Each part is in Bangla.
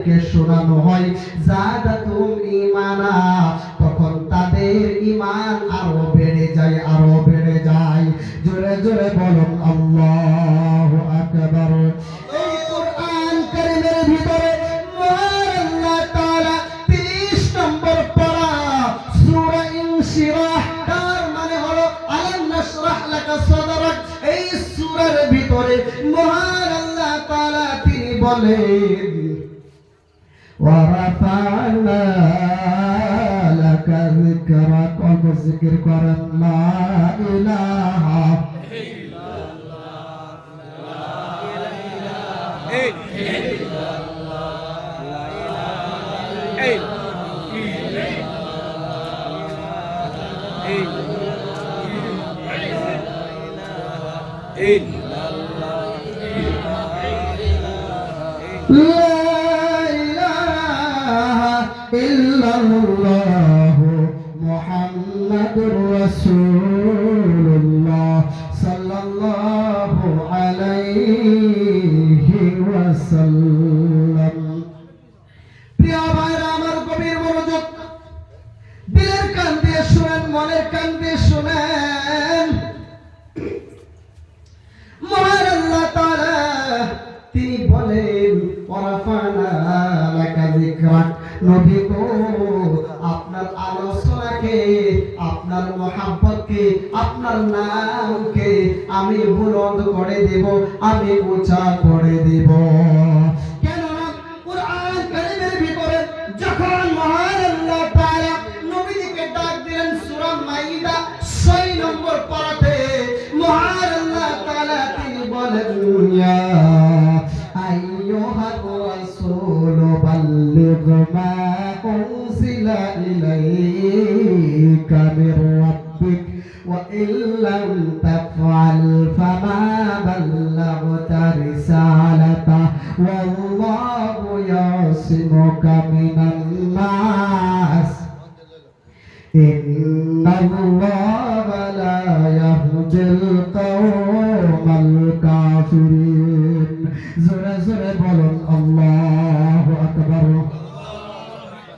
কে শোনানো হয় জাদাতুম ঈমানা, তখন তাদের ঈমান আরো বেড়ে যায়, আরো বেড়ে যায়। জোরে জোরে বলুন আল্লাহু আকবার। এই কোরআন কারীমের ভিতরে মহান আল্লাহ তাআলা 30 নম্বর পারা সূরা ইনশিরাহ, তার মানে হলো আলাম নাশরাহ লাকা সাদরাক। এই সূরার ভিতরে মহান আল্লাহ তাআলা তিনি বলেন ورفعنا لك ذكرك وذكر قرن لا إله إلا الله لا إله إلا الله لا إله إلا الله ইল্লাল্লাহু মুহাম্মাদুর রাসূলুল্লাহ সাল্লাল্লাহু আলাইহি ওয়াসাল্লাম। প্রিয় ভাইরা আমার, গভীর মনোযোগ, দিলের কান দিয়ে শুনেন, মনের কান দিয়ে শুনেন। মহান আল্লাহ তাআলা তিনি বলেন ওয়ারাফানা লাকা যিকরাক, নবী গো আপনার আলোচনাকে, আপনার মহব্বতকে, আপনার নামকে আমি বুলন্দ করে দেব, আমি উঁচা করে দেব। কেননা কুরআন কারীমের ভিতরে যখন মহান আল্লাহ তাআলা নবীকে ডাক দিলেন সূরা মাইদা 6 নম্বর পারাতে মহান আল্লাহ তাআলা তিনি বলেন ইয়া আইয়ুহার রাসূল বাল্লিগ মা উনজিলা ইলাইকা মির রাব্বিক ওয়া ইল্লাম তাফআল ফামা বাল্লাগতা রিসালাতা ওয়াল্লাহু ইয়াসিমুকা মিনান নাস ইন্নাল্লাহা লা ইয়াহদিল কওমাল কাফিরিন। জোরে জোরে বলুন আল্লাহু আকবার।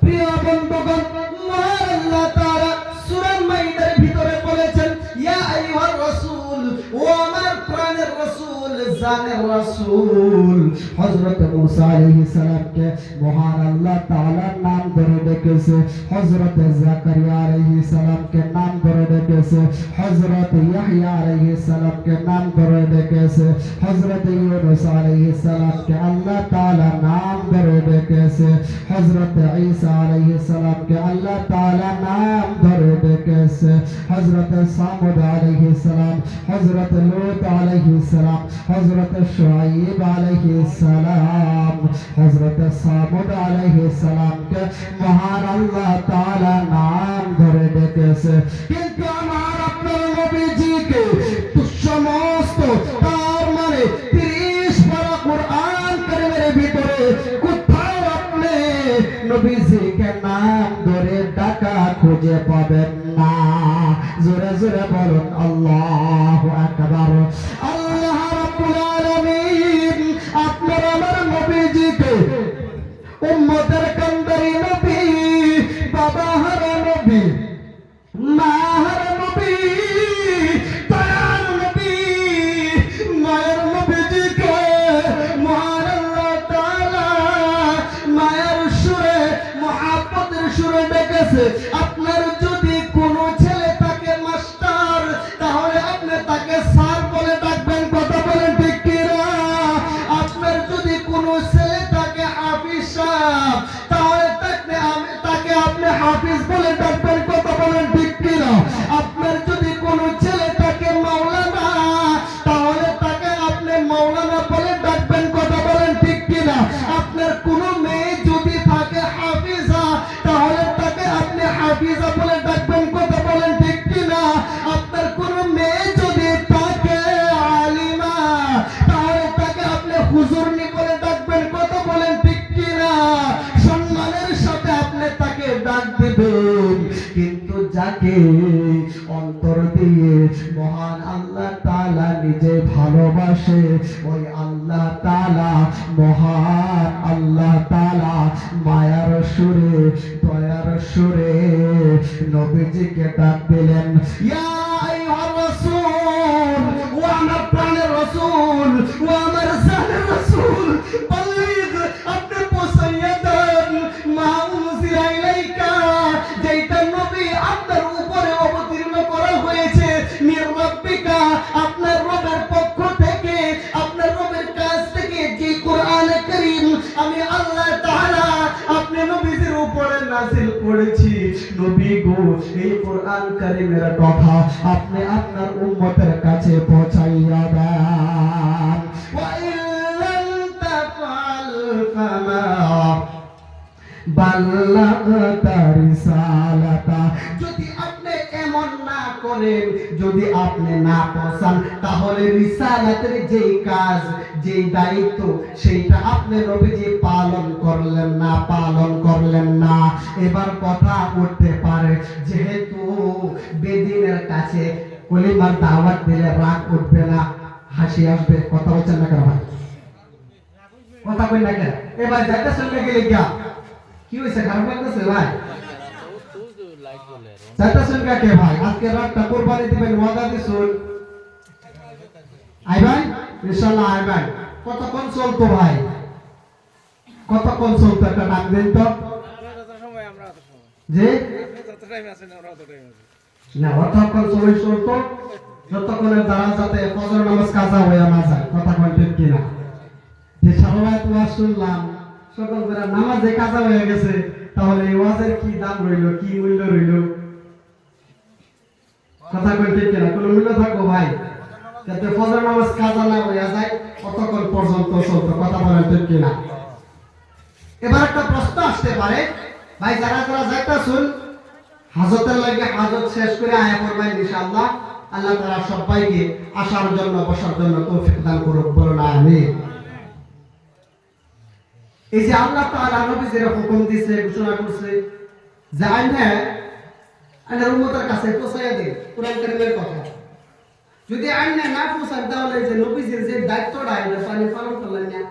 প্রিয় বন্ধুগণ, মহান আল্লাহ তাআলা সূরা মাইদার ভিতরে বলেছেন ইয়া আইয়ুহার রাসূল, ও আমার প্রাণের রাসূল, জানের রাসূল। হযরত মুসা আলাইহিস সালামকে মহান আল্লাহ তাআলা নাম ধরে ডেকেছে, হযরত জাকারিয়া আলাইহিস সালামকে নাম ধরে ডেকেছে, হযরত ইয়াহইয়া আলাইহিস সালামকে নাম ধরে ডেকেছে, হযরত ইউনূস আলাইহিস সালামকে আল্লাহ তাআলা নাম ধরে ডেকেছে, হযরত ঈসা আলাইহিস সালামকে আল্লাহ তাআলা নাম ধরে ডেকেছে, হযরত সামুদ আলাইহিস সালাম, হযরত লূত আলাইহিস সালাম, হযরত শুআয়ব আলাইহিস সালাম, হযরত সামুদ আলাইহিস সালামকে মহান আল্লাহ তাআলা নাম ধরে ডেকেছে। কিন্তু আমার আপনার নবীজিকে সমস্ত, তার মানে 30 পারা কুরআন কারীমের ভিতরে কোথাও আপনি নবীজিকে নাম ধরে ডাকা খুঁজে পাবেন না। জোরে জোরে বলুন আল্লাহু আকবার। আল্লাহ রাব্বুল আলামিন আপনার আমার নবীজিকে উম্মতের কান্দারি নবী, বাবাহার নবী, মাহার নবী, দয়ার নবী, মায়ের নবীজিকে মহান আল্লাহ তাআলা মায়ের সুরে, মহব্বতের সুরে ডেকেছে। আপনার যদি কোনো ছেলে তাকে মাস্টার, তাহলে আপনি তাকে স্যার বলে ডাকবেন, কথা বলেন ঠিক কিনা? আপনার যদি কোনো ছেলে তাকে হাফিজ সাহেব, তাহলে তাকে আপনি হাফিজ বলে ডাকবেন, কথা বলেন ঠিক কিনা? আপনার যদি কোনো ছেলে তাকে মাওলানা, তাহলে তাকে আপনি মাওলানা বলে ডাকবেন, কথা বলেন ঠিক কিনা? আপনার কোনো মেয়ে যদি থাকে হাফিজা, তাহলে তাকে আপনি হাফিজা বলে ডাকবেন, কথা বলেন ঠিক কিনা? আপনার কোনো মেয়ে যদি থাকে আলিমা, তাহলে তাকে আপনি হুজুরনি বলে ডাকবেন, কথা বলেন ঠিক কিনা? সম্মানের সাথে আপনি তাকে ডাক দিবেন। কিন্তু যাকে অন্তর দিয়ে মহান আল্লাহ তাআলা নিজে ভালোবাসে, ওই আল্লাহ তাআলা, মহান আল্লাহ তাআলা তাআলা মায়ার সুরে দয়ার সুরে নবীজিকে ডাক দিলেন, ইয়া আইয়ুহার রাসূল, ও আমার প্রাণের রাসূল, ও আমার জানের রাসূল, বল্লিগ, আপনি পৌঁছাইয়া দেন মা উনজিলা ইলাইকা, যেটা নবী আপনার উপরে অবতীর্ণ করা হয়েছে মির রাব্বিকা, আপনার রবের পক্ষ থেকে, আপনার রবের কাছ থেকে যে কোরআন কারীম আমি আল্লাহ তাআলা আপনি নবীর উপরে নাযিল করেছি। নবী গো, এই কোরআন কারীমের কথা আপনি আপনার উম্মতের কাছে পৌঁছাইয়া দেন। ওয়া ইল্লাম তাফআল ফামা বাল্লাগতা রিসালাতা, যদি আপনি এমন না করেন, যদি আপনি না পৌঁছান, তাহলে রিসালাতের যেই কাজ, যেই দায়িত্ব, সেইটা আপনি নবীজি পালন করলেন না। এবার কথা উঠতে পারে, যেহেতু বেদিনের কাছে কলিমার দাওয়াত দিলে রাগ উঠবে না, হাসি আসবে, কথা বলছেন না কেন ভাই? কথা কই না কেন? এবার যাইতে শুনলে গেলে গিয়া কি হইছে, খারাপ লাগতেছে ভাই? যাইতে শুনকা কে ভাই? আজকে রাতটা কুরবানি দিবেন, ওয়াদা দিছুন আই ভাই, ইনশাআল্লাহ আই ভাই। কতক্ষণ চলতো ভাই? কতক্ষণ চলতো একটা ডাক দেন তো। যে না, অতক্ষণ সময় চলতো যতক্ষণের দ্বারা যাতে ফজর নামাজ কাজা হয়ে না যায়। কথা কন ঠিক কিনা? যে সারা রাত ওয়াজ শুনলাম, সকল বেলা নামাজে কাজা হয়ে গেছে, তাহলে এই ওয়াজের কি দাম রইল, কি মূল্য রইল? কথা কন ঠিক কিনা? কোনো মূল্য থাকবো ভাই? যাতে ফজর নামাজ কাজা না হয়ে যায় কতক্ষণ পর্যন্ত চলতো। কথা বলেন ঠিক কিনা? এবার একটা প্রশ্ন আসতে পারে, ভাই যারা যারা যাইতাছুন হাজতের লাগে হাজত শেষ করে আয়া পড়বেন ইনশাআল্লাহ। আল্লাহ তাআলা সবাইকে আসার জন্য বসার জন্য তৌফিক দান করুক, বলুন আমিন। এই যে আল্লাহ তাআলা নবীজির হুকুম দিয়েছে, ঘোষণা করছে যে আইনের উম্মতের কাছে পৌঁছাইয়া দিন কোরআন কারীমের কথা। যদি আইনে না পৌঁছান, তাহলে যে নবীজির যে দায়িত্বটা এটা পালন করলেন না,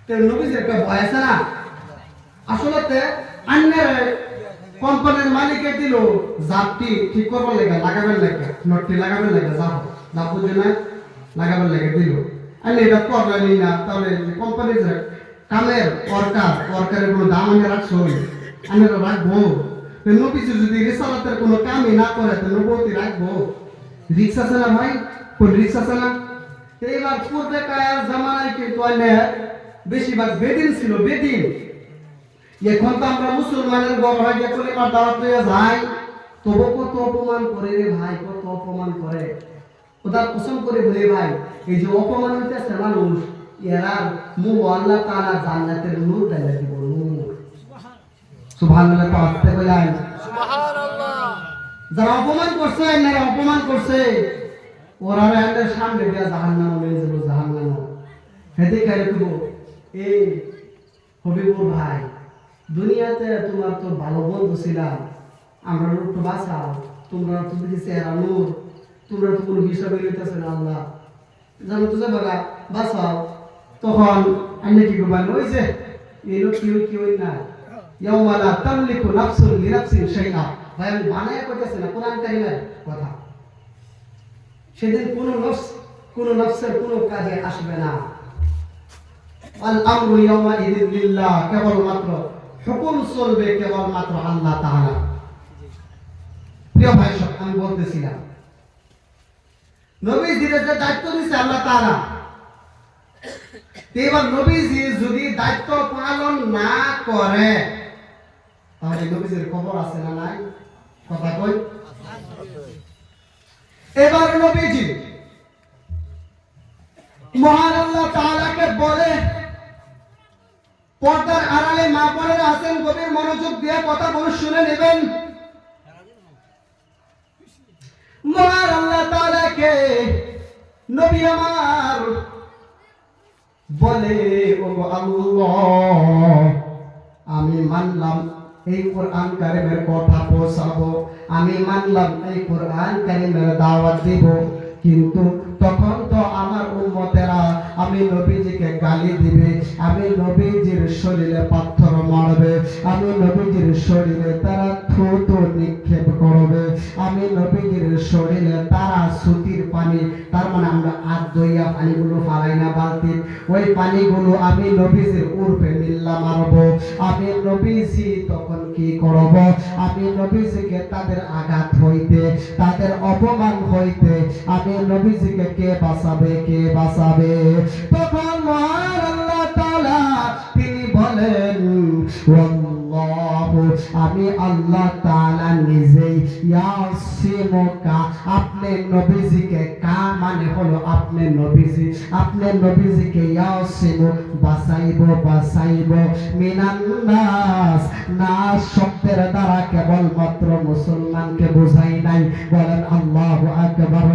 তো নবীজির একটা ভয় আছে না? আসলে আইনের কোম্পানির মালিকে দিল জাপটি ঠিক করবার লাগে, লাগাবেন লাগে, নটটি লাগাবেন লাগে, জাপ বুঝে না লাগাবেন লাগে দিল। আইনে এটা করলেনি না, তাহলে কোম্পানির যে কামের ওয়ার্কারের কোনো দাম আনে রাখছো, আনে রাখবো? নবীজি যদি রিসালাতের কোনো কামই না করে, তো নবুয়তি রাখবো? রিক্স আছে না ভাই? কোন রিক্স আছে না? এইবার পূর্বে কায়ার জামানায় কিন্তু বেশিরভাগ বেদিন ছিল, বেদিন। এখন তো আমরা মুসলমানের ঘর হয়ে গিয়ে কলিমার দাওয়াত লইয়া যাই, তবু কত অপমান করে রে ভাই, কত অপমান করে। খোদার কসম করে বলি ভাই, এই যে অপমান হইতেছে মানুষ, এরা মুহ আল্লাহ তাআলা জান্নাতের নূর দেয় দিব, নূর। সুবহানাল্লাহ, পাঠতে বলেন সুবহানাল্লাহ। যারা অপমান করছে, এনারা অপমান করছে, ওরা এদের সামনে দিয়া জাহান্নাম নিয়ে যাবো, জাহান্নাম। হেদি কারে দিব, এই হবিবুর ভাই, দুনিয়াতে তোমার তো ভালো বন্ধু ছিলাম, আমরা একটু বাঁচাও, তোমরা তো দিয়েছে এরা নূর, তোমরা তো কোনো হিসাবে লইতেছে না আল্লাহ, জানো তো যে বাবা বাঁচাও। তখন আমি কি করবেন, ওই যে এই লোক কি হই না, ইয়াউমা লা তামলিকু নাফসুন লিনাফসিন শাইআ। ভাই আমি বানায় কইতেছি না, কোরআন কারীমের কথা। সেদিন কোনো নফসের কোনো কাজে আসবে না। আল আমরু ইয়াউমা ইযিন লিল্লাহ, কেবলমাত্র হুকুম চলবে কেবলমাত্র আল্লাহ তাআলা। প্রিয় ভাই সব, আমি বলতেছিলাম নবীজির যে দায়িত্ব দিয়েছে আল্লাহ তাআলা, এবার নবীজি যদি দায়িত্ব পালন না করে, তাহলে নবীজির খবর আছে না নাই? কথা কই। এবার নবীজি মহান আল্লাহ তাআলাকে বলে, পর্দার আড়ালে মা বোনেরা আছেন, গভীর মনোযোগ দিয়ে কথাগুলো শুনে নেবেন। মহান আল্লাহ তাআলাকে নবী আমার বলে, ও আল্লাহ, আমি মানলাম এই কোরআন কারীমের কথা পৌঁছাবো, আমি মানলাম এই কোরআন কারীমের দাওয়াত দিব, কিন্তু তখন তো আমার উম্মতেরা আমি নবীজিকে গালি দিবে, আমি নবীজির শরীরে পাথর মারবে, আমি নবীজির শরীরে তারা থুতু নিক্ষেপ করবে, আমি নবীজির শরীরে তারা সুতির পানি, তার মানে আমরা হাত ধুইয়া পানিগুলো ফালাই না বালতি, ওই পানিগুলো আমি নবীজির উর্ফে মিল্লা মারবো। আমি নবীজি তখন কি করব? আমি নবীজিকে তাদের আঘাত হইতে, তাদের অপমান হইতে আমি নবীজিকে কে বাঁচাবে, কে বাঁচাবে? তখন মহান আল্লাহ তাআলা তিনি বলেন, ওয়াল্লাহু, আমি আল্লাহ তাআলা নিজেই ইয়াসিমুকা, আপনি নবীজিকে, কা মানে হলো আপনি নবীজি, আপনি নবীজিকে ইয়াসিমু বাঁচাইব, বাঁচাইব মিনান নাস, নাস শব্দের দ্বারা কেবলমাত্র মুসলমানকে বোঝাই নাই, বলেন আল্লাহু আকবার।